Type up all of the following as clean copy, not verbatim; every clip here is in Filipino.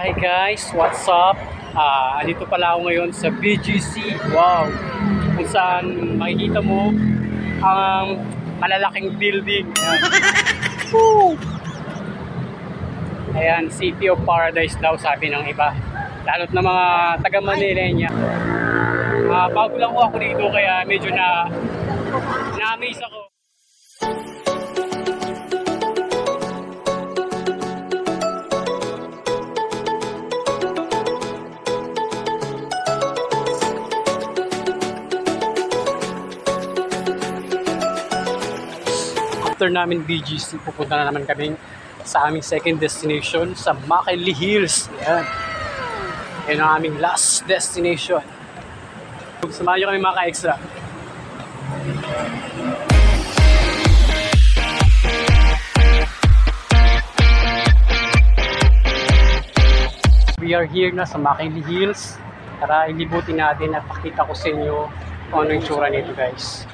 Hi guys, what's up? Andito pala ako ngayon sa BGC. Wow! Kung saan makikita mo ang malalaking building. Ayan. Woo! Ayan, City of Paradise daw sabi ng iba. Lalo't na mga taga Manilenya. Bago lang ako dito kaya medyo na-amaze ako. After namin BGC, pupunta na naman kami sa aming second destination sa Makili Hills. Ayan. Yan ang aming last destination. Samahan nyo kami mga ka-extra. We are here na sa Makili Hills. Tara, ilibutin natin at pakita ko sa inyo kung ano yung tsura nito guys.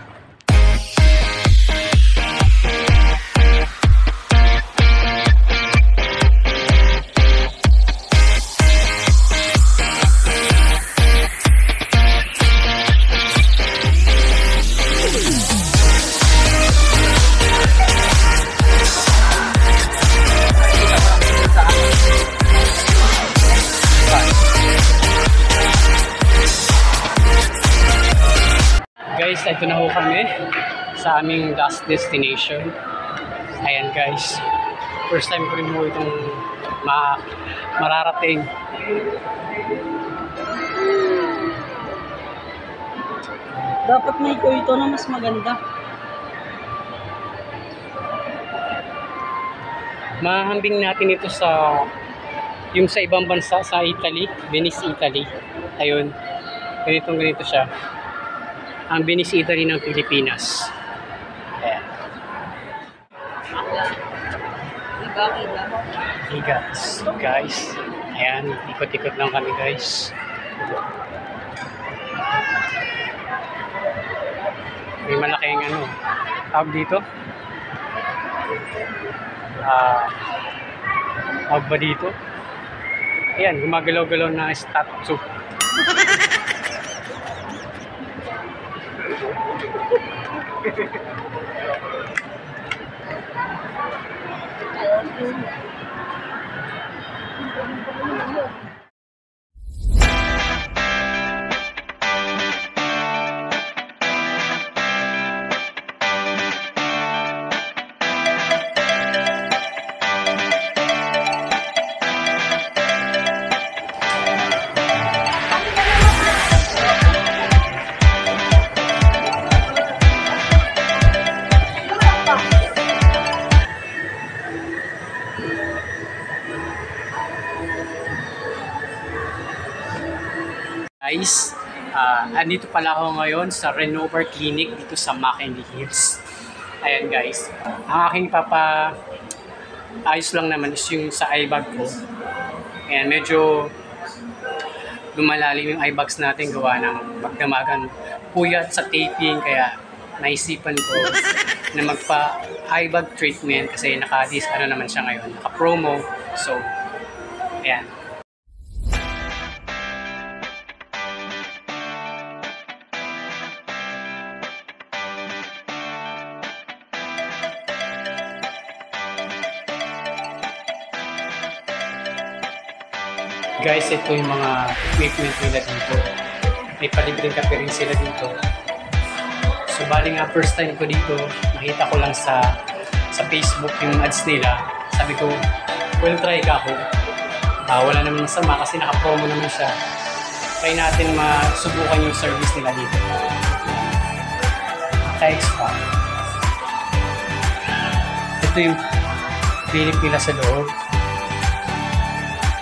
Guys, ito na ho kami sa aming last destination. Ayan guys, first time ko rin mo itong mararating. Dapat may ito na mas maganda. Mahambing natin ito sa yung sa ibang bansa sa Italy, Venice, Italy. Ayun, ganito siya. Ang Venice, Italy ng Pilipinas. Ayan. Hey guys. Ayan, ikot-ikot lang kami guys. May malaking tawag dito. Tawag ba dito? Ayan, gumagalaw-galaw na statue. Guys, andito pala ako ngayon sa Renovar Clinic dito sa Makili Hills. Ayan guys, ang aking ayos lang naman is yung sa eye bag ko. Ayan, medyo lumalalim yung eye bags natin gawa ng magdamagan puyat sa taping, kaya naisipan ko na magpa-eye bag treatment kasi naman siya ngayon, naka-promo. So, ayan. Guys, ito yung mga equipment nila dito. May palibreng kape rin sila dito. So, bali nga first time ko dito, nakita ko lang sa Facebook yung ads nila. Sabi ko, well, try ka ako. Wala naman masama kasi naka-promo naman siya. Try natin masubukan yung service nila dito. Naka-extra. Ito yung clinic nila sa loob.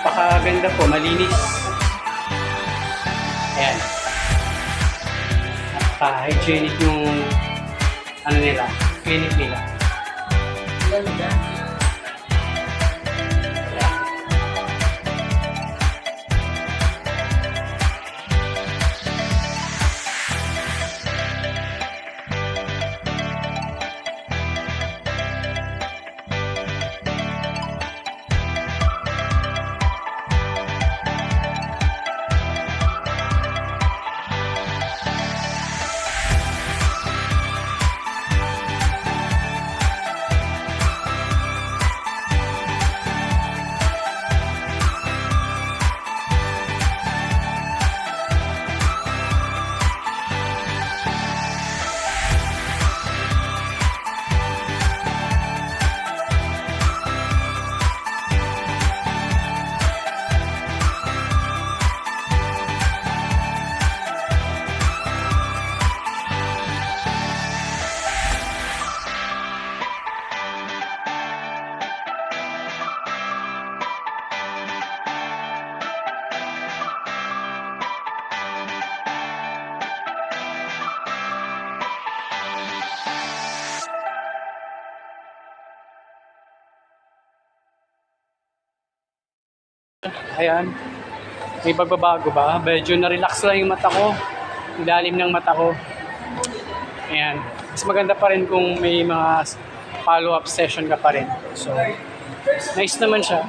Pakaganda po, malinis. Ayan. Napaka-hygienic yung clinic nila. Ganda. Ayan. May pagbabago ba? Medyo na-relax lang yung mata ko. Ilalim ng mata ko. Ayan. Mas maganda pa rin kung may mga follow-up session ka pa rin. So, nice naman siya.